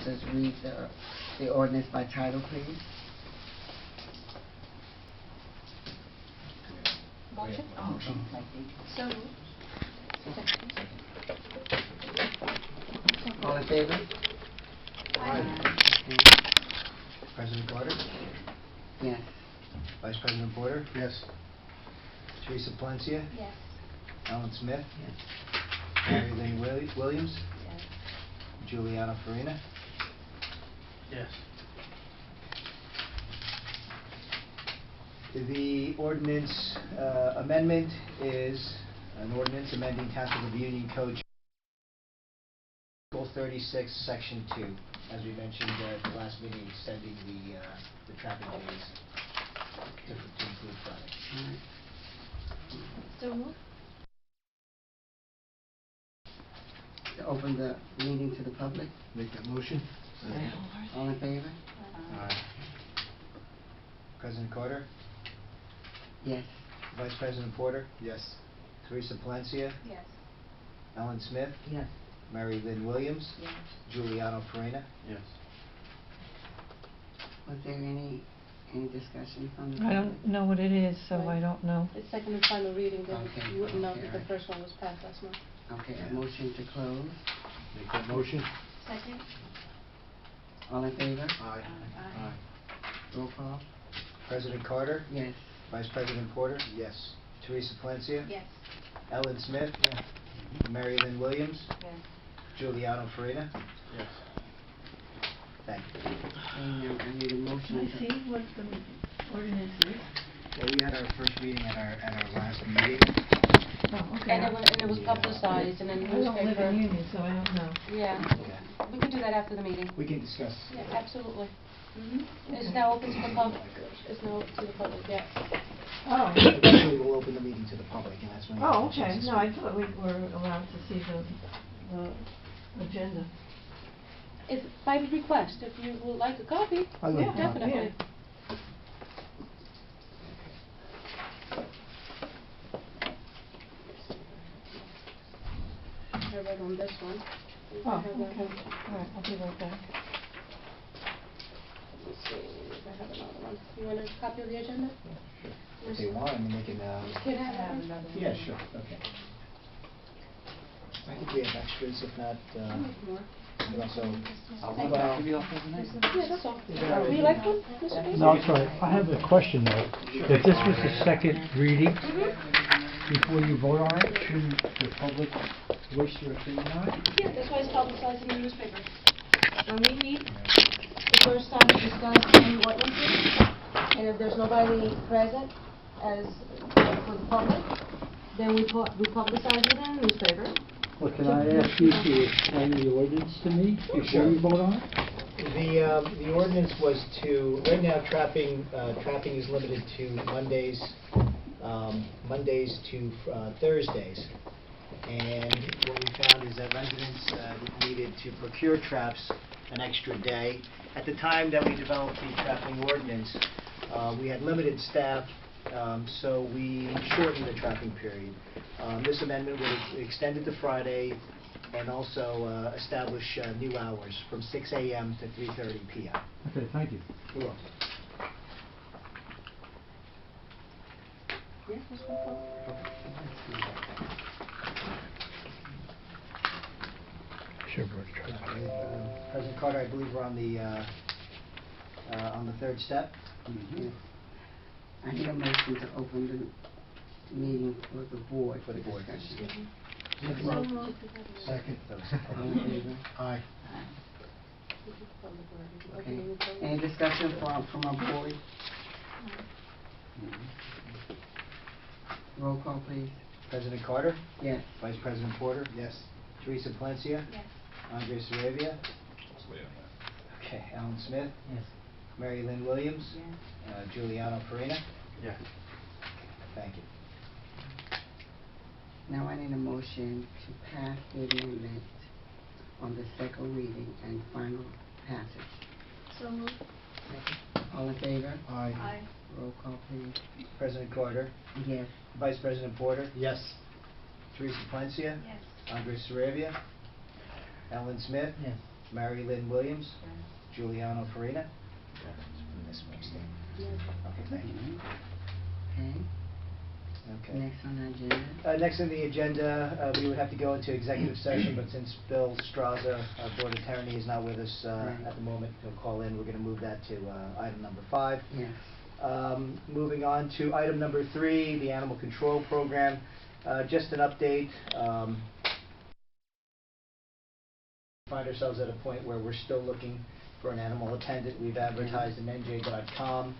just read the ordinance by title, please? Motion? Motion. So moved. All in favor? Aye. President Carter? Yes. Vice President Porter? Yes. Teresa Palencia? Yes. Alan Smith? Yes. Mary Lynn Williams? Yes. Juliana Farina? Yes. The ordinance amendment is an ordinance amending Township of Union Code Article 36, Section 2, as we mentioned at the last meeting, extending the traffic days to include Friday. All right. So moved. To open the meeting to the public? Make that motion. All in favor? Aye. President Carter? Yes. Vice President Porter? Yes. Teresa Palencia? Yes. Alan Smith? Yes. Mary Lynn Williams? Yes. Juliana Farina? Yes. Was there any discussion from the I public? don't know what it is, so Right. I don't know. It's second and final reading, then Okay, you wouldn't know okay, that the right. first one was passed last month. Okay, a motion to close. Make that motion. Second? All in favor? Aye. Aye. Roll call? President Carter? Yes. Vice President Porter? Yes. Teresa Palencia? Yes. Ellen Smith? Mary Lynn Williams? Yes. Juliana Farina? Yes. Thank you. And I need a motion Can I to... see what the ordinance is? Well, we had our first reading at our last meeting. Oh, okay. And it was publicized in a I don't live newspaper. in Union, so I don't know. Yeah. Yeah. We could do that after the meeting. We can discuss. Yeah, absolutely. It's Okay. now open to the public. It's now open to the public, yes. Oh. Eventually, we'll open the meeting to the public, and that's when you Oh, have a chance okay. to No, I speak. thought we were allowed to see the agenda. If by request, if you would like a copy, I would. Yeah, definitely. I read on this one. You Oh, have that okay. one. All right, I'll be right back. Let's see if I have another one. You want a copy of the agenda? If they want, I mean, they can, Can I have one? yeah, sure, okay. I think we have extras, if not, I'll make more. we also... Thank you. Yeah, that's all. Would you like one, Mr. Baker? No, I'm sorry. I have a question though. If this was the second reading, before you vote on it, shouldn't the public voice their opinion on it? Yeah, that's why it's publicized in the newspaper. When we meet, the first time we discuss any ordinances, and if there's nobody present as for the public, then we publicize it in the newspaper. Well, can I ask you to explain the ordinance to me before you vote on it? The ordinance was to, right now, trafficking is limited to Mondays to Thursdays. And what we found is that residents needed to procure traps an extra day. At the time that we developed the trafficking ordinance, we had limited staff, so we shortened the trapping period. This amendment would extend it to Friday and also establish new hours from 6 a.m. to 3:30 p.m. Okay, thank you. You're welcome. Yeah, that's no problem. President Carter, I believe we're on the third step. Yes. I need a motion to open the meeting for the board For the board. discussion. So moved. Second. All in favor? Aye. Okay. Any discussion from our board? Roll call, please. President Carter? Yes. Vice President Porter? Yes. Teresa Palencia? Yes. Andre Saravia? Okay, Alan Smith? Yes. Mary Lynn Williams? Yes. Juliana Farina? Yes. Thank you. Now I need a motion to pass the amendment on the second reading and final passage. So moved. All in favor? Aye. Aye. Roll call, please. President Carter? Yes. Vice President Porter? Yes. Teresa Palencia? Yes. Andre Saravia? Alan Smith? Yes. Mary Lynn Williams. Giuliano Farina. Miss Winston. Okay, thank you. Okay. Okay. Next on the agenda. Next on the agenda, we would have to go into executive session, but since Bill Straza, our board attorney, is not with us at the moment, he'll call in. We're going to move that to item number 5. Yes. Moving on to item number 3, the animal control program. Just an update. Find ourselves at a point where we're still looking for an animal attendant. We've advertised in NJ.com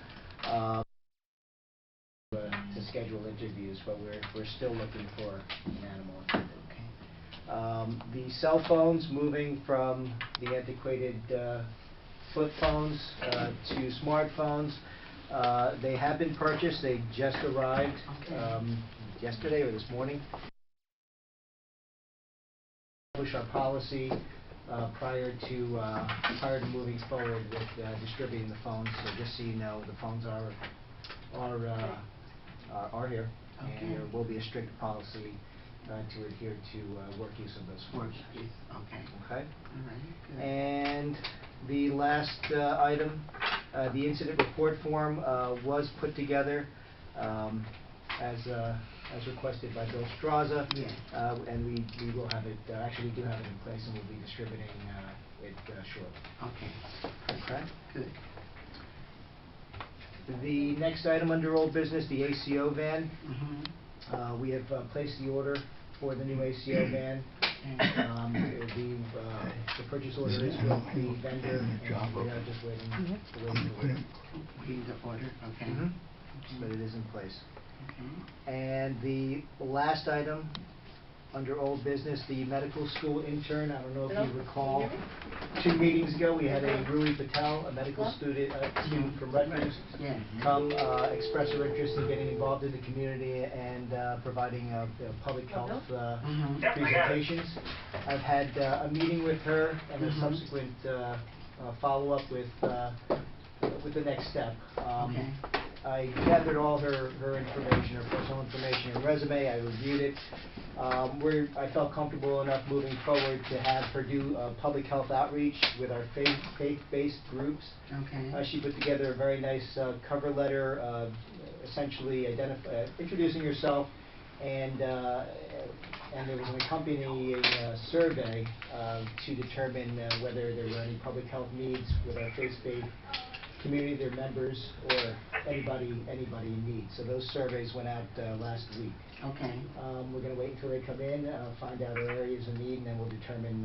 to schedule interviews, but we're still looking for an animal attendant. Okay. The cell phones, moving from the antiquated flip phones to smartphones. They have been purchased. They just arrived yesterday or this morning. Publish our policy prior to moving forward with distributing the phones. So just so you know, the phones are here, and there will be a strict policy to adhere to work use of those phones. Okay. Okay. All right. Good. And the last item, the incident report form was put together as requested by Bill Straza. Yes. And we will have it, actually we do have it in place, and we'll be distributing it shortly. Okay. Okay? Good. The next item under old business, the ACO van. Mm-hmm. We have placed the order for the new ACO van. The purchase order is with the vendor, and we are just waiting for the order. Waiting the order. Okay. Mhm. Okay. But it is in place. Okay. And the last item under old business, the medical school intern. I don't know if you recall, 2 meetings ago we had a Rui Patel, a medical student from Rutgers, Yes. come express her interest in getting involved in the community and providing public health presentations. I've had a meeting with her and a subsequent follow-up with the next step. Okay. I gathered all her information, her personal information and resume. I reviewed it. I felt comfortable enough moving forward to have her do public health outreach with our faith-based groups. Okay. She put together a very nice cover letter, essentially introducing herself, and there was an accompanying survey to determine whether there were any public health needs with our faith-based community, their members, or anybody in need. So those surveys went out last week. Okay. We're going to wait until they come in, find out our areas of need, and then we'll determine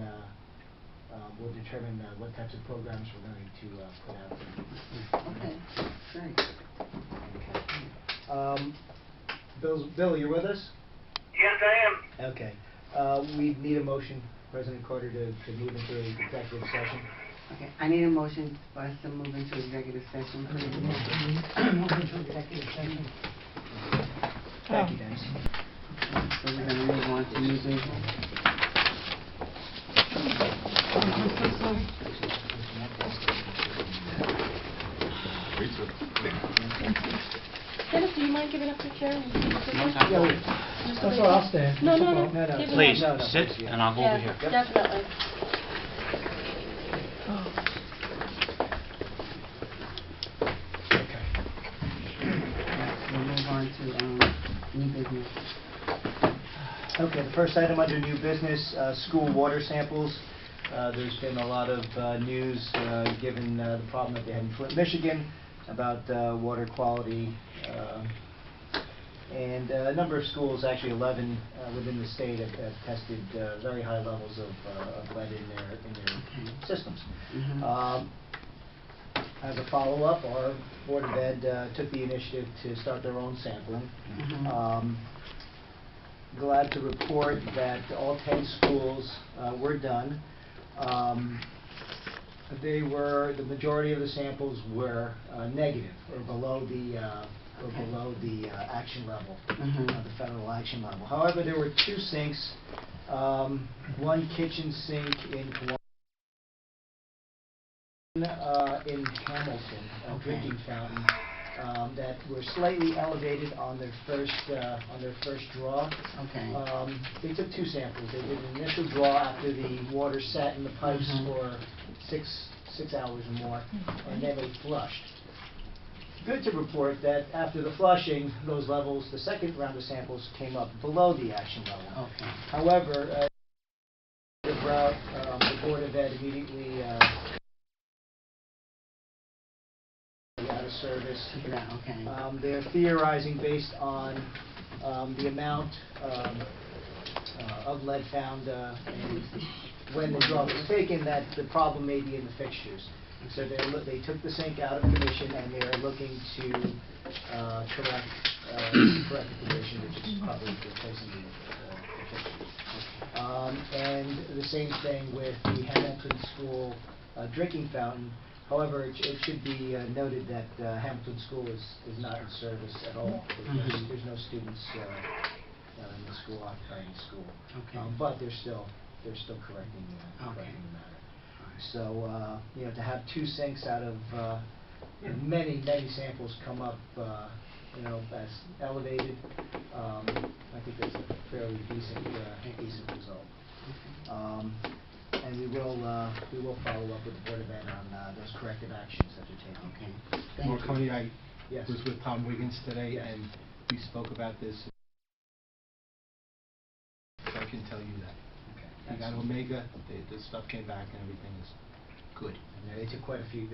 what types of programs we're going to put out there. Okay. Great. Bill, you're with us? Yes, I am. Okay. We need a motion, President Carter, to move into an executive session. Okay. I need a motion for us to move into executive session, please. Move into executive session. Thank you, Dennis. So we're going to move on to new business. Dennis, do you mind giving up your chair? That's all right, I'll stand. No. No. Please, No, sit, yeah. and I'll go over here. Yep. Definitely. Okay. We'll move on to new business. Okay, the first item under new business, school water samples. There's been a lot of news given the problem that they had in Flint, Michigan about water quality. And a number of schools, actually 11 within the state, have tested very high levels of lead in their systems. As a follow-up, our Board of Ed took the initiative to start their own sampling. Glad to report that all 10 schools were done. The majority of the samples were negative or below the action level, the federal action level. However, there were 2 sinks, one kitchen sink in Hamilton, a drinking fountain, that were slightly elevated on their first draw. Okay. They took 2 samples. They did an initial draw after the water sat in the pipes for 6 hours or more, and then they flushed. Good to report that after the flushing, those levels, the second round of samples came up below the action level. Okay. However, the Board of Ed immediately out of service. Took it out, okay. They're theorizing based on the amount of lead found and when the draw was taken, that the problem may be in the fixtures. So they took the sink out of commission, and they are looking to correct the condition, which is probably replacing the fixtures. And the same thing with the Hamilton School drinking fountain. However, it should be noted that Hamilton School is not in service at all. There's no students in the school, occupying the school. Okay. But they're still correcting the matter. So, to have 2 sinks out of many samples come up, as elevated, I think that's a fairly decent result. And we will follow up with the Board of Ed on those corrective actions that they're taking. Okay. Thank you. Marconi, I Yes. was with Tom Wiggins today, Yes. and we spoke about this. So I can tell you that. Okay. We got Omega, the stuff came back, and everything is good. Yeah, they took quite a few.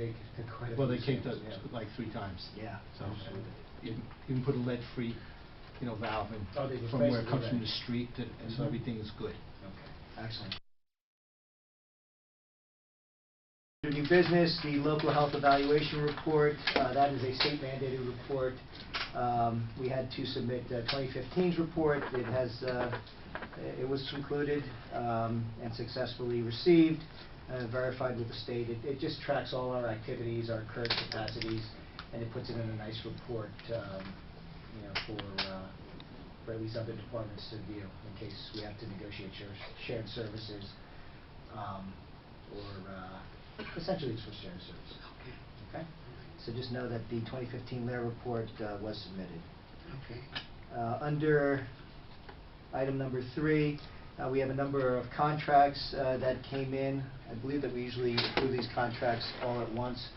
Well, they came samples, like 3 times. Yeah. So, Absolutely. even put a lead-free, valve in Oh, they from where it replaced comes the from lead. the street, so everything is good. Okay. Excellent. Under new business, the local health evaluation report. That is a state mandated report. We had to submit 2015's report. It was concluded and successfully received, verified with the state. It just tracks all our activities, our current capacities, and it puts it in a nice report, for at least other departments to view in case we have to negotiate shared services, or essentially it's for shared services. Okay. So just know that the 2015 LAIR report was submitted. Okay. Under item number 3, we have a number of contracts that came in. I believe that we usually approve these contracts all at once.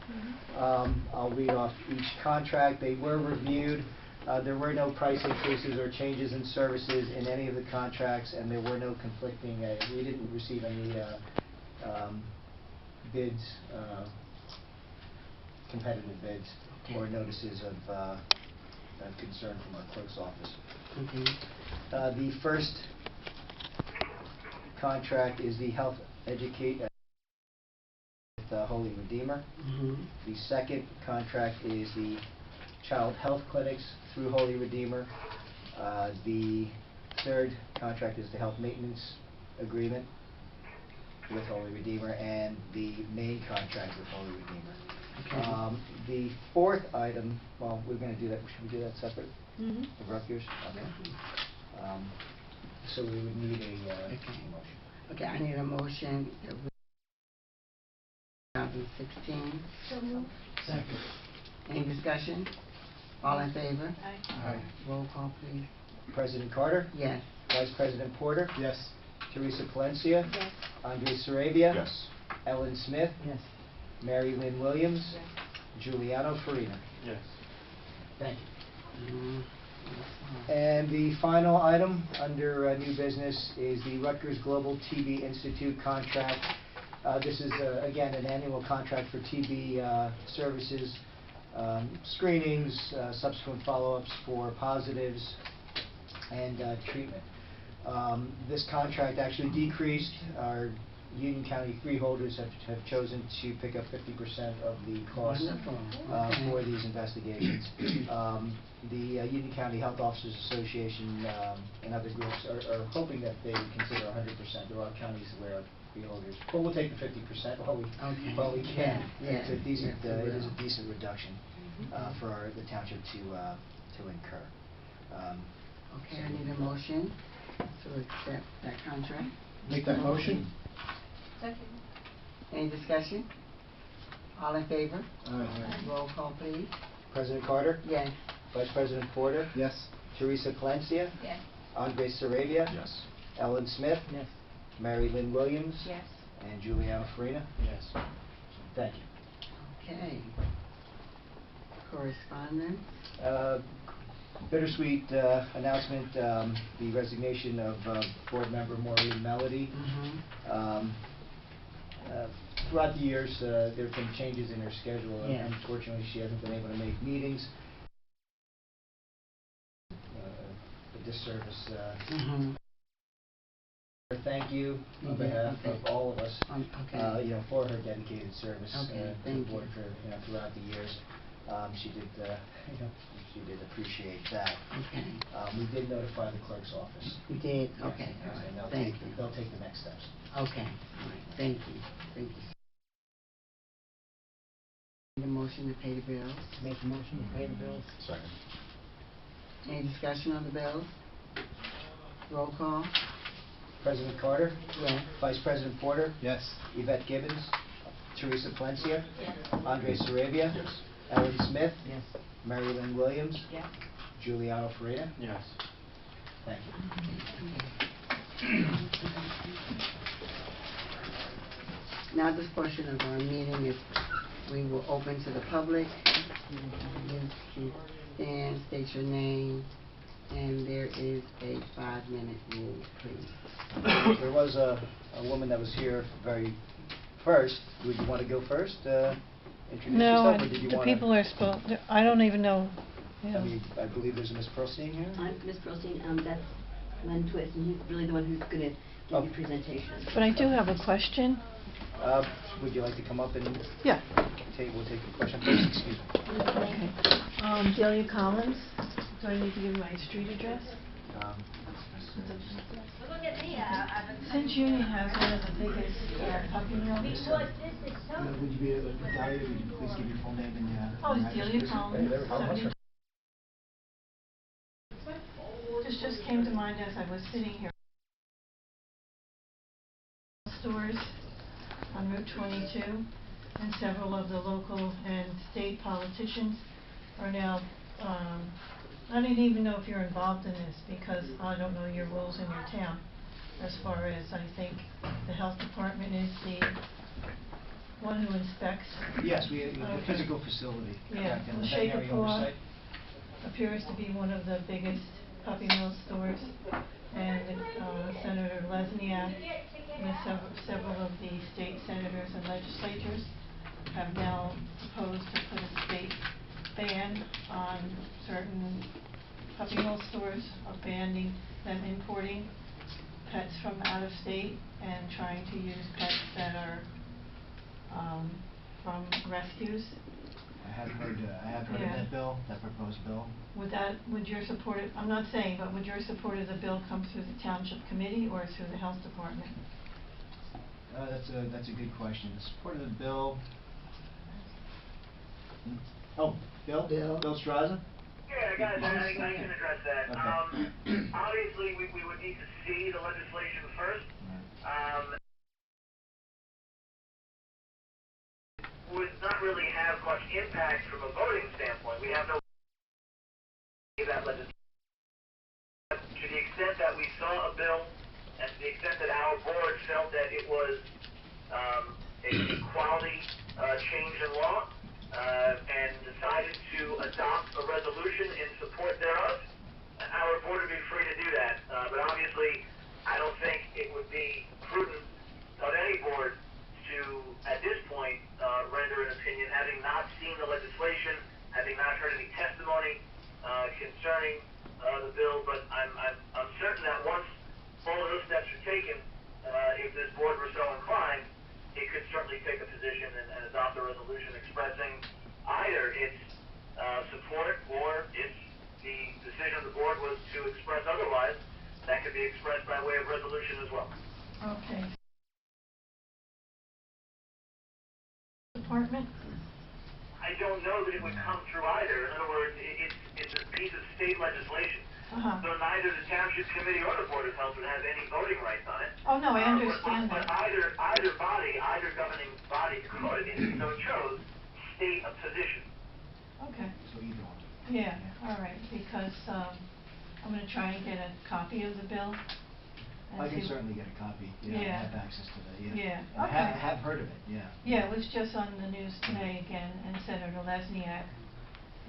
I'll read off each contract. They were reviewed. There were no price increases or changes in services in any of the contracts, and there were no conflicting. We didn't receive any bids, competitive bids, or notices of concern from our clerk's office. Okay. The first contract is the health educate with Holy Redeemer. The second contract is the child health clinics through Holy Redeemer. The third contract is the health maintenance agreement with Holy Redeemer, and the main contract with Holy Redeemer. Okay. The fourth item, well, we're going to do that. Should we do that separate? The Rutgers? Okay. So we would need a motion. Okay, I need a motion that we 2016. So moved. Second. Any discussion? All in favor? Aye. Roll call, please. President Carter? Yes. Vice President Porter? Yes. Teresa Palencia? Yes. Andre Sarabia? Yes. Ellen Smith? Yes. Mary Lynn Williams? Yes. Giuliano Farina? Yes. Thank you. And the final item under new business is the Rutgers Global TB Institute contract. This is, again, an annual contract for TB services, screenings, subsequent follow-ups for positives, and treatment. This contract actually decreased. Our Union County freeholders have chosen to pick up 50% of the cost Wonderful. for these investigations. The Union County Health Officers Association and other groups are hoping that they would consider 100%. There are counties where freeholders, but we'll take the 50% while we can. Yeah. It's a decent, Yes, we it is will. a decent reduction for the township to incur. Okay, I need a motion to accept that contract. Make that motion. Second. Any discussion? All in favor? Aye. Roll call, please. President Carter? Yes. Vice President Porter? Yes. Teresa Calencia? Yes. Andre Sarabia? Yes. Ellen Smith? Yes. Mary Lynn Williams? Yes. And Juliana Farina? Yes. Thank you. Okay. Correspondence? Bittersweet announcement, the resignation of board member Maureen Melody. Mm-hmm. Throughout the years, there have been changes in her schedule, and Yes. unfortunately, she hasn't been able to make meetings. A disservice. Mm-hmm. Thank you on Mhm, behalf okay. of all of us, Okay. for her dedicated service Okay, to the thank board you. for, throughout the years. She did, she did appreciate that. Okay. We did notify the clerk's office. You did? Yes, Okay, all and right, they'll thank take, you. they'll take the next steps. Okay, all right, thank you, thank you. The motion to pay the bills. Make a motion to pay the bills. Second. Any discussion on the bills? Roll call? President Carter? Yes. Vice President Porter? Yes. Yvette Gibbons? Teresa Calencia? Yes. Andre Sarabia? Yes. Ellen Smith? Yes. Mary Lynn Williams? Yes. Giuliano Farina? Yes. Thank you. Now this portion of our meeting is, we will open to the public. You can stand, state your name, and there is a 5-minute rule, please. There was a woman that was here very first. Would you want to go first? Introduce No, yourself, or did you the want to? people are I don't even know. I mean, I believe there's a Miss Pearlstein here. I'm Ms. Pearlstein, that's Len Twist, and he's really the one who's going to give you presentation. But I do have a question. Would you like to come up and Yeah. we'll take the question first? Excuse me. Okay. Delia Collins. Do I need to give my street address? Since Union has one of the biggest puppy mills. Would you be able to, Dalia, would you please give your full name and Oh, your it's address, Delia please? Collins. Hey, there we go. 72. This just came to mind as I was sitting here. Stores on Route 22, and several of the local and state politicians are now, I don't even know if you're involved in this, because I don't know your rules in your town, as far as I think the health department is the one who inspects. Yes, the Okay. physical facility. Yeah, correct, and well, the veterinary Shaker Paw oversight. appears to be one of the biggest puppy mill stores, and Senator Lesniak with several of the state senators and legislatures have now proposed to put a state ban on certain puppy mill stores, of banning them importing pets from out of state and trying to use pets that are from rescues. I have heard Yeah. of that bill, that proposed bill. Would your support, I'm not saying, but would your support of the bill come through the Township Committee or through the Health Department? That's a good question. The support of the bill. Oh, Bill? Bill Straza? Yeah, guys, I can address that. Okay. Obviously, we would need to see the legislation first. Would not really have much impact from a voting standpoint. We have no that legislation. To the extent that we saw a bill, and to the extent that our board felt that it was a quality change in law, and decided to adopt a resolution in support thereof, our board would be free to do that. But obviously, I don't think it would be prudent of any board to, at this point, render an opinion, having not seen the legislation, having not heard any testimony concerning the bill. But I'm certain that once all of those steps are taken, if this board were so inclined, it could certainly take a position and adopt a resolution expressing either its support, or if the decision of the board was to express otherwise, that could be expressed by way of resolution as well. Okay. Department? I don't know that it would come through either. In other words, it's a piece of state legislation. Uh-huh. So neither the Township Committee or the Board of Health would have any voting rights on it. Oh, no, I understand But that. either body, either governing body could, if so chose, state a position. Okay. So either one. Yeah, all right, because, I'm gonna try and get a copy of the bill. and I can see- certainly get a copy, yeah, Yeah. I have access to that, yeah. Yeah, And I okay. have heard of it, yeah. Yeah, it was just on the news today again, and Senator Lesniak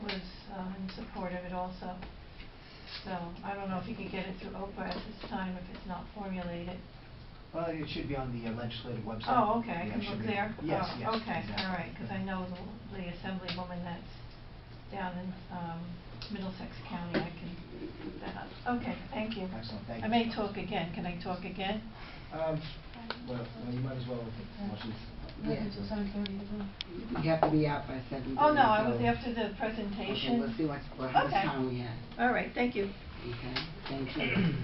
was, in support of it also. So, I don't know if you could get it through Oprah at this time, if it's not formulated. Well, it should be on the legislative website. Oh, okay, I Yeah, can it should look be. there? Yes, Oh, yes. okay, exactly. all right, because I know the assemblywoman that's down in, Middlesex County, I can look that up. Okay, thank you. Excellent, thank I you. may talk again, can I talk again? Well, you might as well, Yeah. Until 7:30 as well. You have to be out by 7:30. Oh, no, I was so- after the Okay, presentation. we'll see how much Okay. time we have. All right, thank you. Okay, thank you.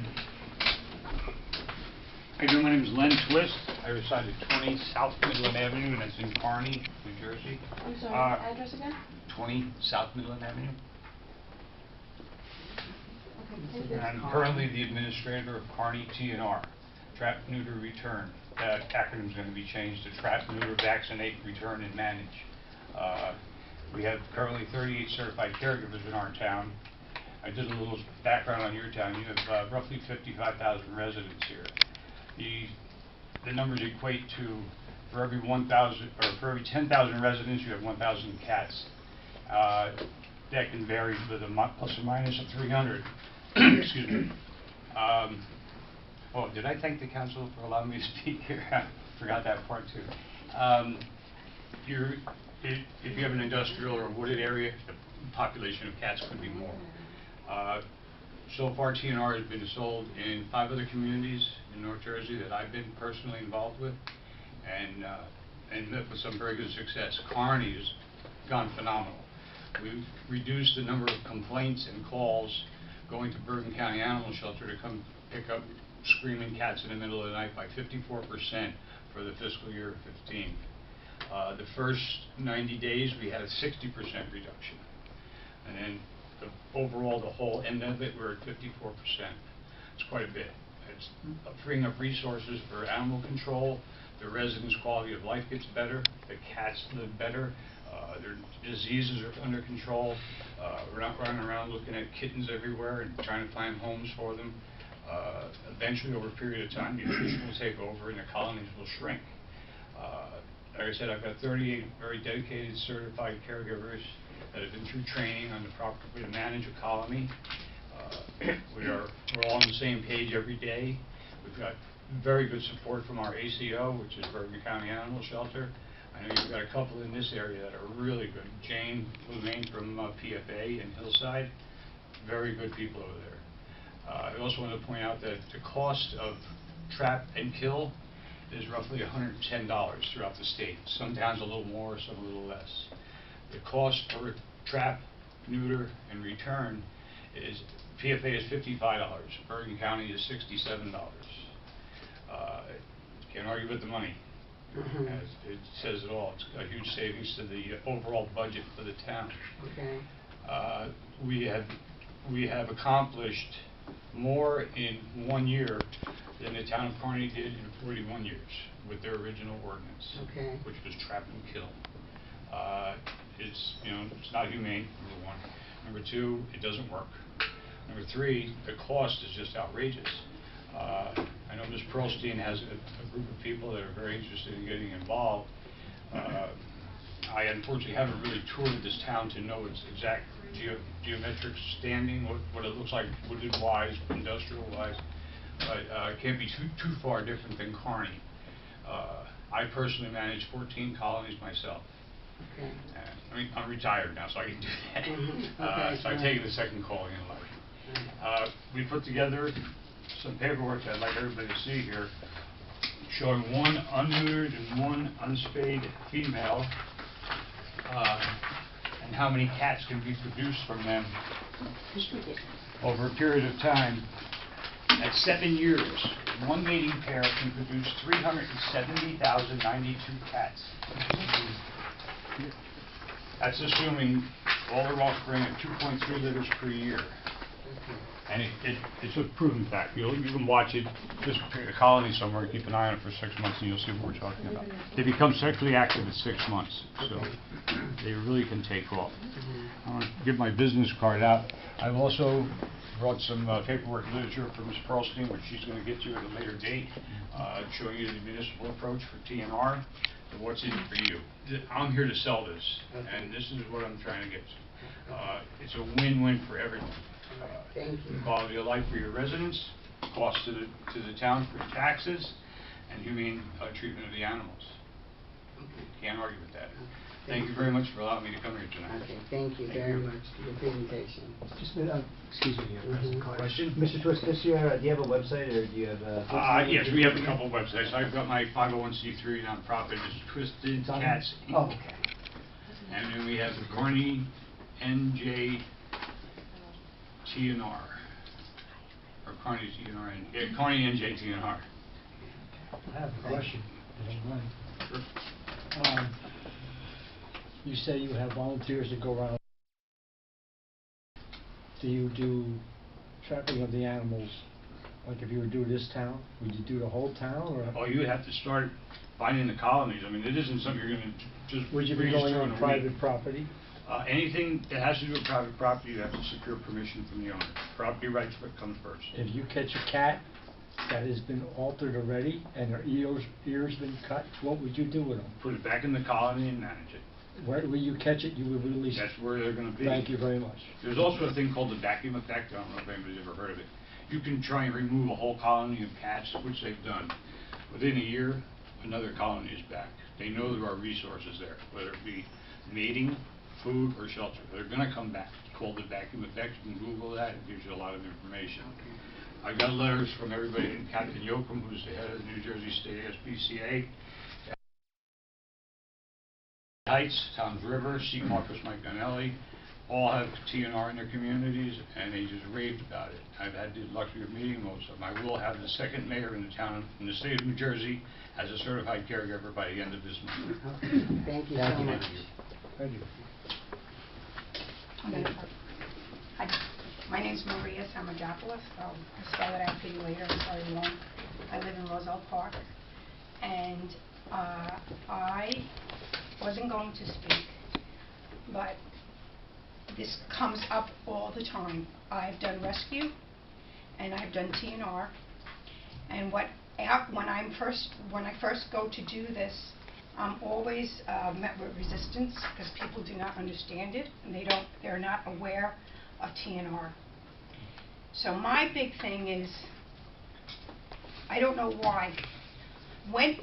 Hi, my name is Len Twist. I reside at 20 South Midland Avenue, and that's in Kearny, New Jersey. I'm sorry, address again? 20 South Midland Avenue. Okay, thank you. And I'm currently the administrator of Kearny T&R, Trap, Neuter, Return. That acronym's going to be changed to Trap, Neuter, Vaccinate, Return, and Manage. We have currently 38 certified caregivers in our town. I did a little background on your town. You have roughly 55,000 residents here. The numbers equate to, for every 1,000, or for every 10,000 residents, you have 1,000 cats. That can vary with a plus or minus of 300. Excuse me. Oh, did I thank the council for allowing me to speak here? I forgot that part too. If you have an industrial or wooded area, the population of cats could be more. So far, TNR has been sold in 5 other communities in North Jersey that I've been personally involved with, and met with some very good success. Kearny has gone phenomenal. We've reduced the number of complaints and calls going to Bergen County Animal Shelter to come pick up screaming cats in the middle of the night by 54% for the fiscal year of 15. The first 90 days, we had a 60% reduction. And then overall, the whole end of it, we're at 54%. It's quite a bit. It's freeing up resources for animal control. The residents' quality of life gets better. The cats live better. Their diseases are under control. We're not running around looking at kittens everywhere and trying to find homes for them. Eventually, over a period of time, nutrition will take over and the colonies will shrink. Like I said, I've got 38 very dedicated, certified caregivers that have been through training on the proper way to manage a colony. We're all on the same page every day. We've got very good support from our ACO, which is Bergen County Animal Shelter. I know you've got a couple in this area that are really good. Jane Lumane from PFA in Hillside, very good people over there. I also want to point out that the cost of trap and kill is roughly $110 throughout the state. Some towns a little more, some a little less. The cost for trap, neuter, and return is, PFA is $55, Bergen County is $67. Can't argue with the money. As it says it all. It's a huge savings to the overall budget for the town. Okay. We have accomplished more in 1 year than the town of Kearny did in 41 years with their original ordinance, Okay. which was trap and kill. It's not humane, number 1. Number 2, it doesn't work. Number 3, the cost is just outrageous. I know Ms. Pearlstein has a group of people that are very interested in getting involved. I unfortunately haven't really toured this town to know its exact geometric standing, what it looks like wooded-wise, industrial-wise, but it can't be too far different than Kearny. I personally manage 14 colonies myself. Okay. I mean, I'm retired now, so I can do that. Okay, So I've taken the second calling in life. We put together some paperwork that I'd like everybody to see here, showing 1 unneutered and 1 unspayed female, and how many cats can be produced from them over a period of time. At 7 years, 1 mating pair can produce 370,092 cats. That's assuming all their offspring at 2.3 litters per year. And it's a proven fact. You can watch it, just pick a colony somewhere, keep an eye on it for 6 months, and you'll see what we're talking about. They become sexually active at 6 months, so they really can take off. I want to give my business card out. I've also brought some paperwork literature from Ms. Pearlstein, which she's going to get you at a later date, showing you the municipal approach for TNR and what's in it for you. I'm here to sell this, and this is what I'm trying to get to. It's a win-win for everyone. Thank you. Quality of life for your residents, cost to the town for taxes, and humane treatment of the animals. Can't argue with that. Thank you very much for allowing me to come here tonight. Okay, thank you very much for your presentation. Just a minute, excuse me, President Carter. Question? Mr. Twist, do you have a website, or do you have a... Yes, we have a couple of websites. I've got my 501c3 nonprofit, it's Twisted Cats Inc. Oh, okay. And then we have the DanielinNJ TNR, or Kearny TNR, DanielinNJ TNR. I have a question, if you don't mind. You say you have volunteers that go around. Do you do trapping of the animals? Like if you were to do this town, would you do the whole town, or? Oh, you would have to start finding the colonies. I mean, it isn't something you're going to just Would you be breeze going through on in a private week. property? Anything that has to do with private property, you have to secure permission from the owner. Property rights come first. If you catch a cat that has been altered already and their ears been cut, what would you do with them? Put it back in the colony and manage it. Where will you catch it? You would release it. That's where they're going to be. Thank you very much. There's also a thing called the vacuum effect. I don't know if anybody's ever heard of it. You can try and remove a whole colony of cats, which they've done. Within a year, another colony is back. They know there are resources there, whether it be mating, food, or shelter. They're going to come back. It's called the vacuum effect. You can Google that. It gives you a lot of information. I got letters from everybody, Captain Yoakum, who's the head of the New Jersey State SPCA, Heights, Towns River, C. Marcus Mike Donnelly, all have TNR in their communities, and they just raved about it. I've had the luxury of meeting most of them. I will have the second mayor in the town, in the state of New Jersey, as a certified caregiver by the end of this month. Thank you so much. Thank you. Hi, my name's Maria Samagopoulos. I'll spell it out for you later. It's very long. I live in Roselle Park, and I wasn't going to speak, but this comes up all the time. I've done rescue, and I've done TNR, and when I first go to do this, I'm always met with resistance because people do not understand it, and they're not aware of TNR. So my big thing is, I don't know why. When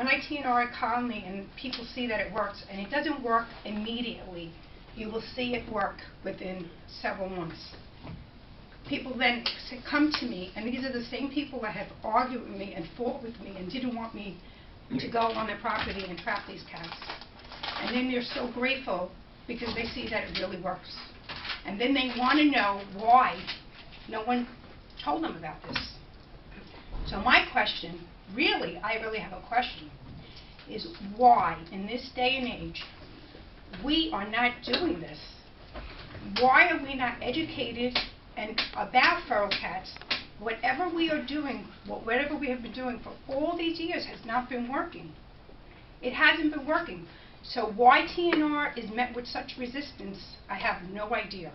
I TNR a colony and people see that it works, and it doesn't work immediately, you will see it work within several months. People then come to me, and these are the same people that have argued with me and fought with me and didn't want me to go on their property and trap these cats. And then they're so grateful because they see that it really works. And then they want to know why no one told them about this. So my question, I really have a question, is why, in this day and age, we are not doing this? Why are we not educated about feral cats? Whatever we are doing, whatever we have been doing for all these years has not been working. It hasn't been working. So why TNR is met with such resistance, I have no idea.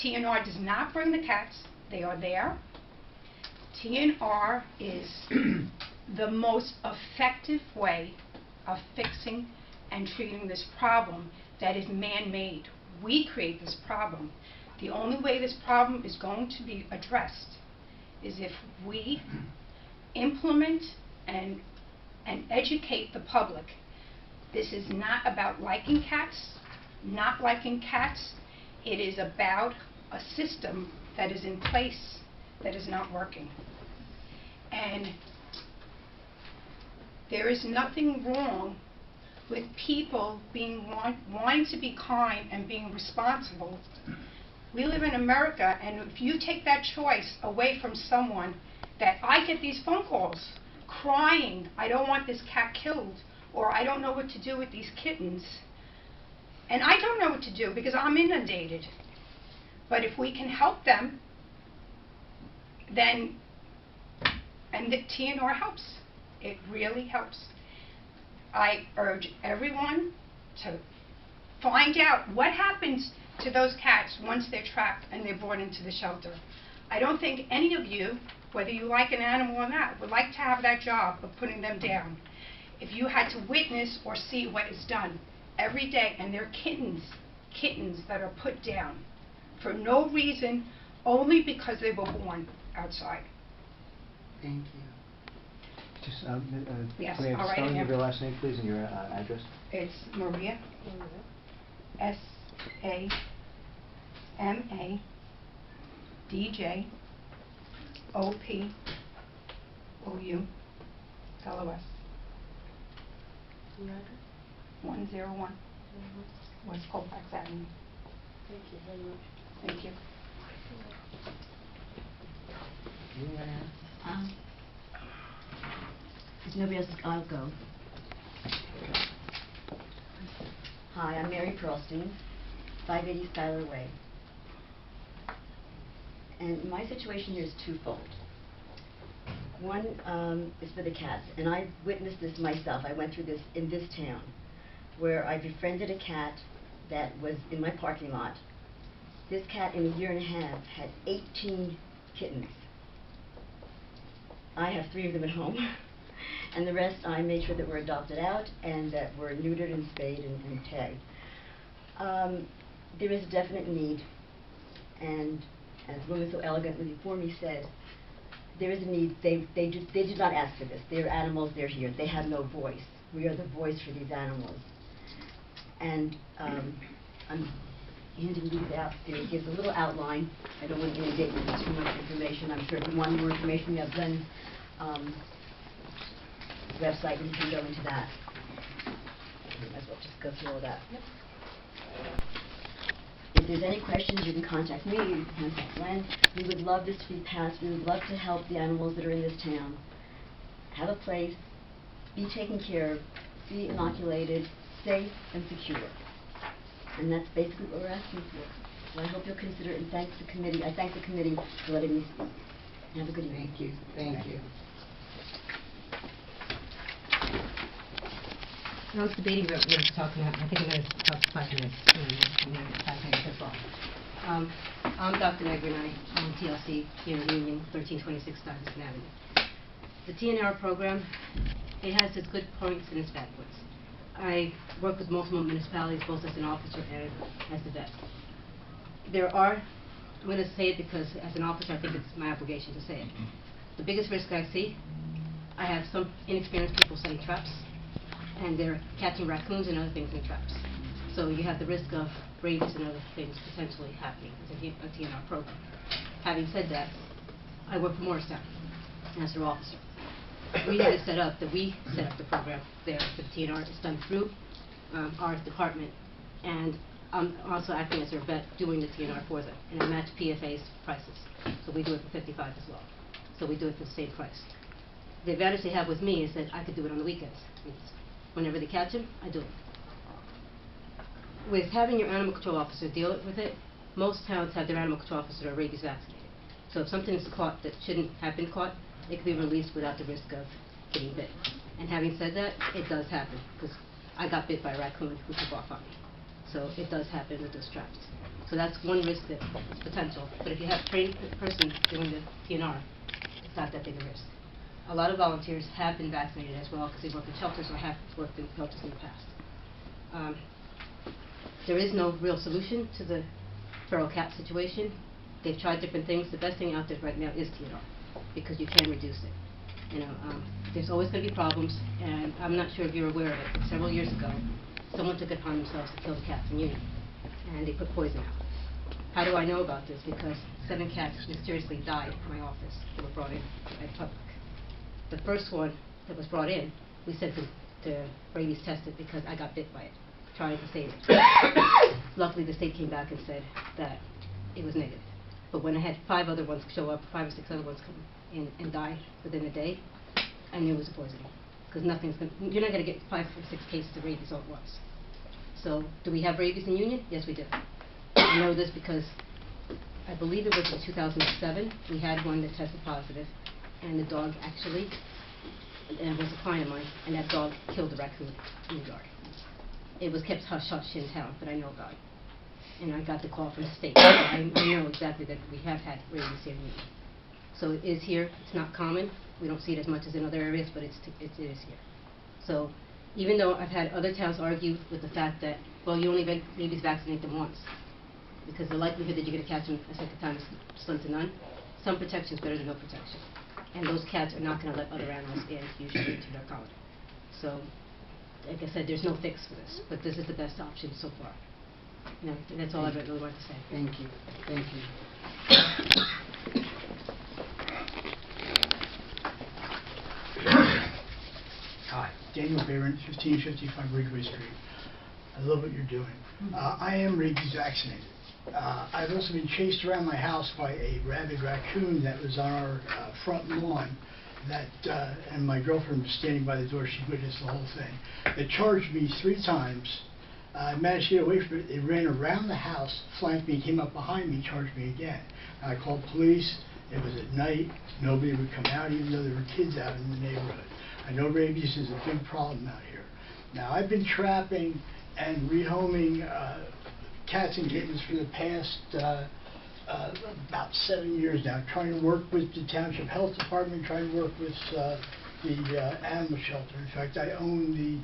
TNR does not bring the cats. They are there. TNR is the most effective way of fixing and treating this problem that is man-made. We create this problem. The only way this problem is going to be addressed is if we implement and educate the public. This is not about liking cats, not liking cats. It is about a system that is in place that is not working. And there is nothing wrong with people wanting to be kind and being responsible. We live in America, and if you take that choice away from someone, that I get these phone calls crying, I don't want this cat killed, or I don't know what to do with these kittens. And I don't know what to do because I'm inundated. But if we can help them, then, and the TNR helps. It really helps. I urge everyone to find out what happens to those cats once they're trapped and they're brought into the shelter. I don't think any of you, whether you like an animal or not, would like to have that job of putting them down. If you had to witness or see what is done every day, and they're kittens that are put down for no reason, only because they were born outside. Thank you. Just, Yes, can I have all the right, spelling ma'am. of your last name, please, and your address? It's Maria, SAMADJOPOULOS, 101 West Colfax Avenue. Thank you very much. Thank you. Anyone else? If nobody else, I'll go. Hi, I'm Mary Pearlstein, 580 Schuyler Way. And my situation here is twofold. One is for the cats, and I witnessed this myself. I went through this in this town, where I befriended a cat that was in my parking lot. This cat, in a year and a half, had 18 kittens. I have 3 of them at home, and the rest I made sure that were adopted out and that were neutered and spayed and tagged. There is a definite need, and as the woman so elegantly before me said, there is a need. They did not ask for this. They're animals, they're here. They have no voice. We are the voice for these animals. And I'm handing these out. It gives a little outline. I don't want to inundate you with too much information. I'm sure if you want more information, we have Glenn's website, and you can go into that. Might as well just go through all that. Yep. If there's any questions, you can contact me, you can contact Glenn. We would love this to be passed. We would love to help the animals that are in this town have a place, be taken care of, be inoculated, safe and secure. And that's basically what we're asking for. So I hope you'll consider it, and thank the committee. I thank the committee for letting me speak. Have a good evening. Thank you. Thank you. I was debating what we were talking about. I think I'm going to talk 5 minutes, and then 5 minutes as well. I'm Dr. Negrinite. I'm TLC here in Union, 1326 Stuyvesant Avenue. The TNR program, it has its good points and its bad points. I work with multiple municipalities, both as an officer and as the vet. There are, I'm going to say it because as an officer I think it's my obligation to say it. The biggest risk I see, I have some inexperienced people setting traps, and they're catching raccoons and other things in traps. So you have the risk of rabies and other things potentially happening with a TNR program. Having said that, I work for Morristown as their officer. We had it set up that we set up the program there for the TNR. It's done through our department, and I'm also acting as their vet doing the TNR for them, and I match PFA's prices. So we do it for $55 as well. So we do it for the same price. The advantage they have with me is that I could do it on the weekends. Whenever they catch them, I do it. With having your animal control officer deal with it, most towns have their animal control officer rabies vaccinated. So if something is caught that shouldn't have been caught, it can be released without the risk of getting bit. And having said that, it does happen, because I got bit by a raccoon who took off on me. So it does happen with those traps. So that's one risk that is potential. But if you have a trained person doing the TNR, it's not that big a risk. A lot of volunteers have been vaccinated as well because they work in shelters or have worked in shelters in the past. There is no real solution to the feral cat situation. They've tried different things. The best thing out there right now is TNR because you can reduce it. There's always going to be problems, and I'm not sure if you're aware of it. Several years ago, someone took it upon themselves to kill the cats in Union, and they put poison out. How do I know about this? Because 7 cats mysteriously died in my office that were brought in by the public. The first one that was brought in, we sent to rabies tested because I got bit by it, trying to save it. Luckily, the state came back and said that it was negative. But when I had 5 other ones show up, 5 or 6 other ones come in and die within a day, I knew it was a poisoning. Because you're not going to get 5 or 6 cases of rabies all at once. So, do we have rabies in Union? Yes, we do. I know this because I believe it was in 2007, we had one that tested positive, and the dog actually, and it was a client of mine, and that dog killed a raccoon in the yard. It was kept hush-hush in town, but I know about it. And I got the call from the state, so I know exactly that we have had rabies here in Newton. So it is here, it's not common, we don't see it as much as in other areas, but it is here. So, even though I've had other towns argue with the fact that, well, you only rabies vaccinate them once, because the likelihood that you're going to catch them a second time is slim to none, some protection is better than no protection. And those cats are not going to let other animals in, usually, into their colony. So, like I said, there's no fix for this, but this is the best option so far. No, that's all I really wanted to say. Thank you. Thank you. Hi, Daniel Beyrent, 1555 Ridgeway Street. I love what you're doing. I am rabies vaccinated. I've also been chased around my house by a rabid raccoon that was on our front lawn. And my girlfriend was standing by the door. She witnessed the whole thing. It charged me 3 times. I managed to get away from it. It ran around the house, flanked me, came up behind me, charged me again. I called police. It was at night. Nobody would come out, even though there were kids out in the neighborhood. I know rabies is a big problem out here. Now, I've been trapping and rehoming cats and kittens for the past about 7 years now, trying to work with the Township Health Department, trying to work with the animal shelter. In fact, I own the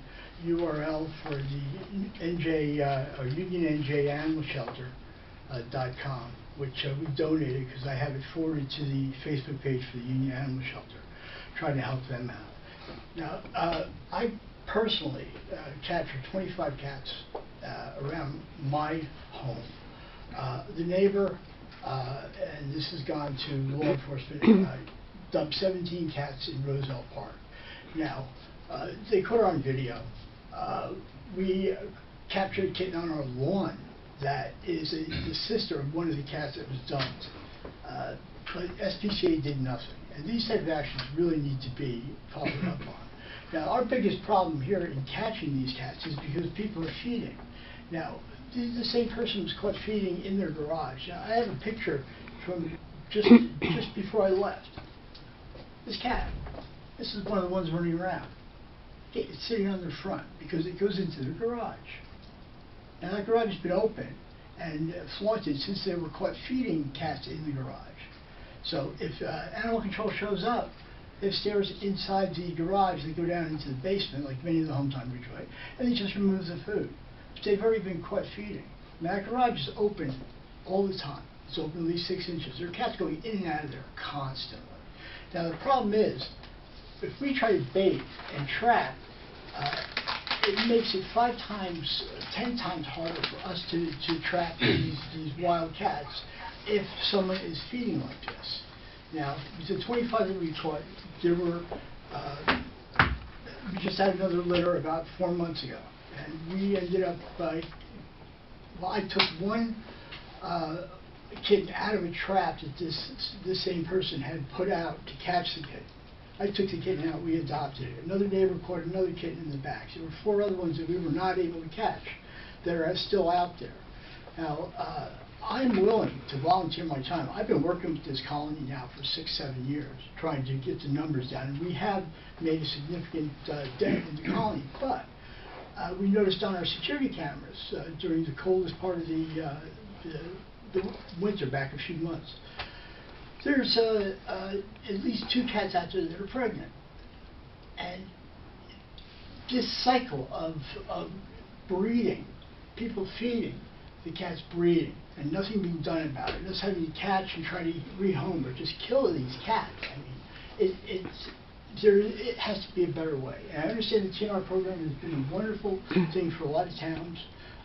URL for the NJ, or UnionNJ Animal Shelter.com, which we donated because I have it forwarded to the Facebook page for the Union Animal Shelter, trying to help them out. Now, I personally captured 25 cats around my home. The neighbor, and this has gone to law enforcement, dumped 17 cats in Roselle Park. Now, they caught her on video. We captured a kitten on our lawn that is the sister of one of the cats that was dumped. But SPCA did nothing. And these type of actions really need to be followed up on. Now, our biggest problem here in catching these cats is because people are feeding. Now, the same person was caught feeding in their garage. Now, I have a picture from just before I left. This cat, this is one of the ones running around. It's sitting on their front because it goes into their garage. Now, that garage has been open and flaunted since they were caught feeding cats in the garage. So if animal control shows up, they have stairs inside the garage that go down into the basement, like many of the homes on Ridgeway, and they just remove the food. But they've already been caught feeding. Now, that garage is open all the time. It's open at least 6 inches. There are cats going in and out of there constantly. Now, the problem is, if we try to bait and trap, it makes it 5 times, 10 times harder for us to trap these wild cats if someone is feeding like this. Now, the 25 that we caught, there were, we just had another litter about 4 months ago. And we ended up by, well, I took one kitten out of a trap that this same person had put out to catch the kitten. I took the kitten out, we adopted it. Another neighbor caught another kitten in the back. There were 4 other ones that we were not able to catch that are still out there. Now, I'm willing to volunteer my time. I've been working with this colony now for 6-7 years, trying to get the numbers down. And we have made a significant dent in the colony, but we noticed on our security cameras during the coldest part of the winter back a few months, there's at least 2 cats out there that are pregnant. And this cycle of breeding, people feeding, the cats breeding, and nothing being done about it, just having to catch and try to rehome or just kill these cats. I mean, it has to be a better way. And I understand the TNR program has been a wonderful thing for a lot of towns.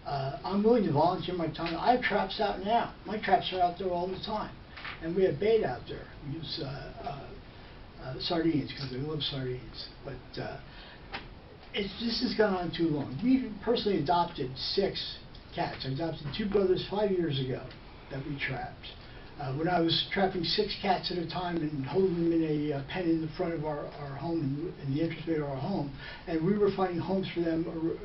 I'm willing to volunteer my time. I have traps out now. My traps are out there all the time. And we have bait out there. We use sardines because they love sardines. But this has gone on too long. We've personally adopted 6 cats. I adopted 2 brothers 5 years ago that we trapped. When I was trapping 6 cats at a time and holding them in a pen in the front of our home, in the entranceway of our home, and we were finding homes for them or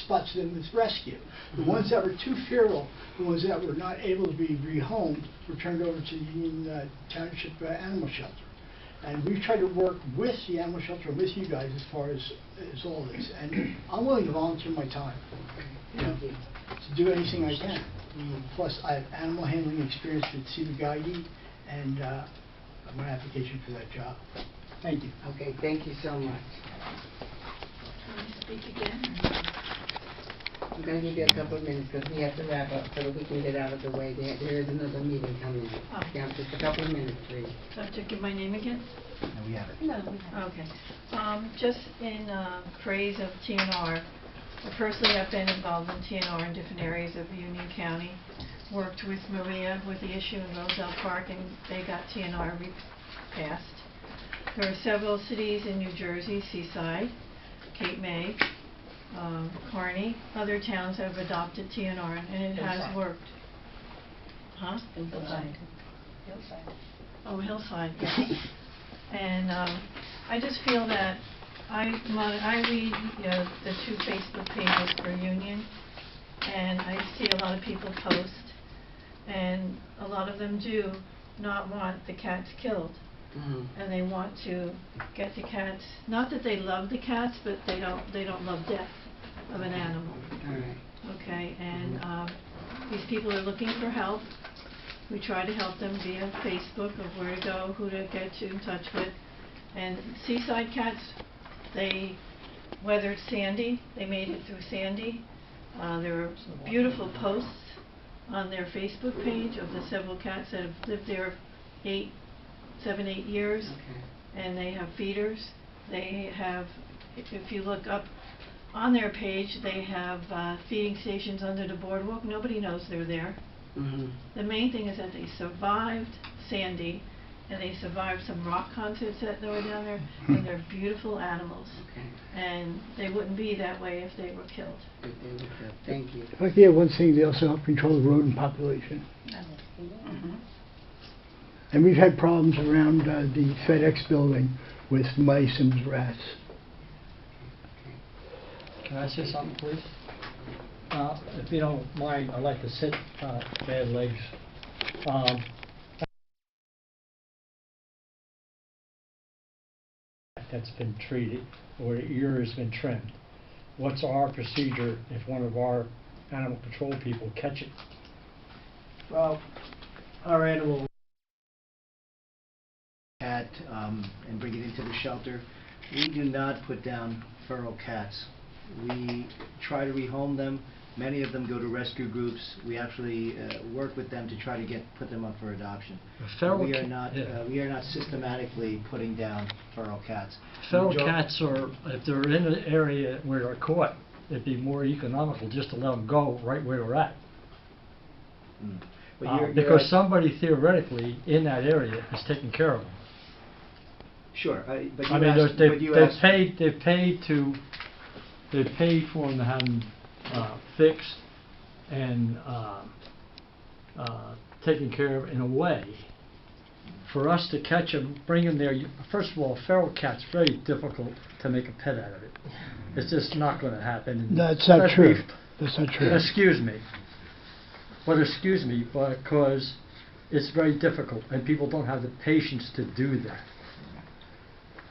spots for them as rescue. The ones that were too feral, the ones that were not able to be rehomed, were turned over to the Union Township Animal Shelter. And we've tried to work with the animal shelter, with you guys, as far as all this. And I'm willing to volunteer my time, to do anything I can. Plus, I have animal handling experience with Feasibility, and I'm on application for that job. Thank you. Okay, thank you so much. Can you speak again? I'm going to give you a couple of minutes because we have to wrap up so that we can get out of the way. There is another meeting coming. Oh. Yeah, just a couple of minutes, please. Do I have to give my name again? No, we have it. No, we haven't. Okay. Just in praise of TNR, I personally have been involved in TNR in different areas of Union County. Worked with Maria with the issue in Roselle Park, and they got TNR passed. There are several cities in New Jersey, Seaside, Cape May, Kearny, other towns have adopted TNR, and it has worked. Huh? Hillside. Oh, Hillside, yes. And I just feel that I read the 2 Facebook pages for Union, and I see a lot of people post, and a lot of them do not want the cats killed. And they want to get the cats, not that they love the cats, but they don't love death of an animal. Okay, and these people are looking for help. We try to help them via Facebook of where to go, who to get in touch with. And Seaside Cats, they weathered Sandy. They made it through Sandy. There are beautiful posts on their Facebook page of the several cats that have lived there 7, 8 years. And they have feeders. They have, if you look up on their page, they have feeding stations under the boardwalk. Nobody knows they're there. The main thing is that they survived Sandy, and they survived some rock concerts that were down there, and they're beautiful animals. And they wouldn't be that way if they were killed. Thank you. If I could add one thing, they also help control the rodent population. And we've had problems around the FedEx building with mice and rats. Can I say something, please? If you don't mind, I'd like to sit, bad legs. That's been treated, or the ear has been trimmed. What's our procedure if one of our animal control people catch it? Well, our animal cat and bring it into the shelter. We do not put down feral cats. We try to rehome them. Many of them go to rescue groups. We actually work with them to try to put them up for adoption. We are not systematically putting down feral cats. Feral cats are, if they're in an area where they're caught, it'd be more economical just to let them go right where they're at. Because somebody theoretically in that area is taking care of them. Sure, but I mean, they've paid for them to have them fixed and taken care of in a way. For us to catch them, bring them there, first of all, a feral cat's very difficult to make a pet out of it. It's just not going to happen. That's not true. That's not true. Excuse me. Because it's very difficult and people don't have the patience to do that.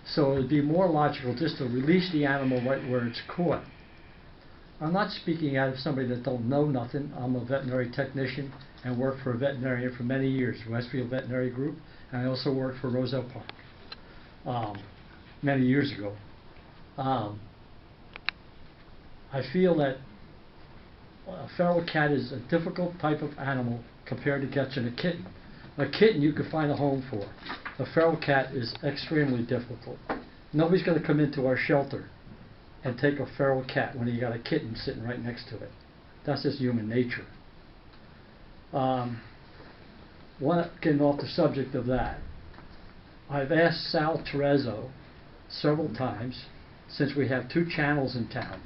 So it'd be more logical just to release the animal right where it's caught. I'm not speaking out of somebody that don't know nothing. I'm a veterinary technician and worked for a veterinarian for many years, Westfield Veterinary Group, and I also worked for Roselle Park many years ago. I feel that a feral cat is a difficult type of animal compared to catching a kitten. A kitten you can find a home for. A feral cat is extremely difficult. Nobody's going to come into our shelter and take a feral cat when you got a kitten sitting right next to it. That's just human nature. Getting off the subject of that, I've asked Sal Terezzo several times, since we have 2 channels in town,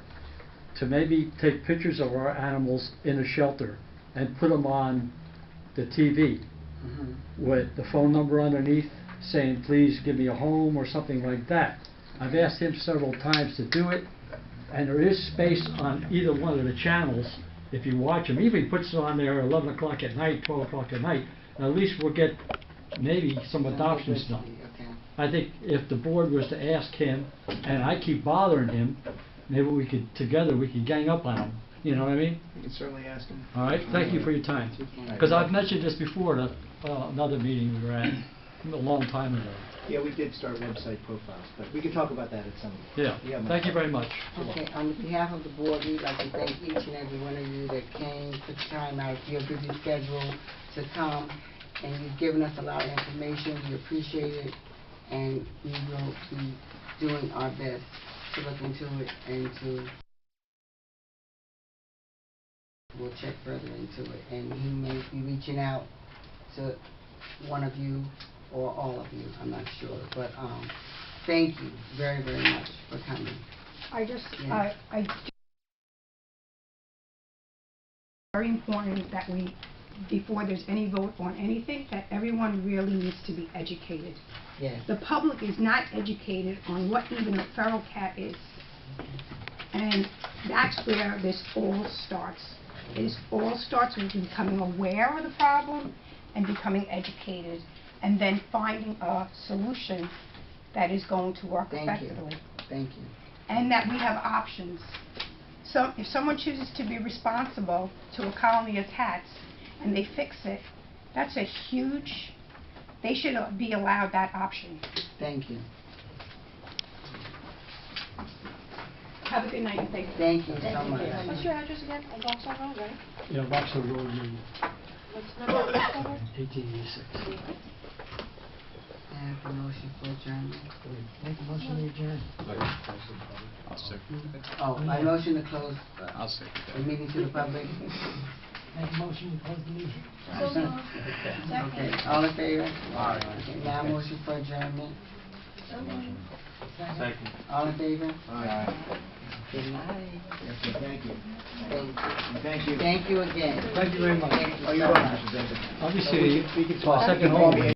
to maybe take pictures of our animals in a shelter and put them on the TV with the phone number underneath saying, please give me a home or something like that. I've asked him several times to do it, and there is space on either one of the channels if you watch him. Even he puts it on there 11 o'clock at night, 12 o'clock at night, at least we'll get maybe some adoptions done. I think if the board was to ask him, and I keep bothering him, maybe we could, together, we could gang up on him. You know what I mean? You can certainly ask him. All right, thank you for your time. Because I've mentioned this before at another meeting we were at a long time ago. Yeah, we did start website profiles, but we can talk about that at some. Yeah, thank you very much. Okay, on behalf of the board, we'd like to thank each and every one of you that came, took time out of your busy schedule to come, and you've given us a lot of information. We appreciate it, and we will be doing our best to look into it and to, we'll check further into it, and he may be reaching out to one of you or all of you, I'm not sure, but thank you very, very much for coming. Yes. Very important that we, before there's any vote on anything, that everyone really needs to be educated. Yes. The public is not educated on what even a feral cat is. And that's where this all starts. This all starts with becoming aware of the problem and becoming educated, and then finding a solution that is going to work effectively. Thank you. And that we have options. So if someone chooses to be responsible to a colony of cats and they fix it, that's a huge, they should be allowed that option. Thank you. Have a good night and thank you. Thank you so much. What's your address again? On Vauxhall Road, right? Yeah, Vauxhall Road, What's the number of Vauxhall Road? 1886. I have a motion for adjournment. Make a motion to adjourn. I'll second. Oh, my motion to close I'll second the meeting to the public. Make a motion to close the meeting. Okay, all in favor? Okay, now motion for adjournment. Second. All in favor? Aye. Good night. Okay, thank you. Thank you. Thank you. Thank you again. Thank you very much. Thank you Oh, so you're much. welcome, Mr. Bishop. Obviously, We can my talk. second You can call home. me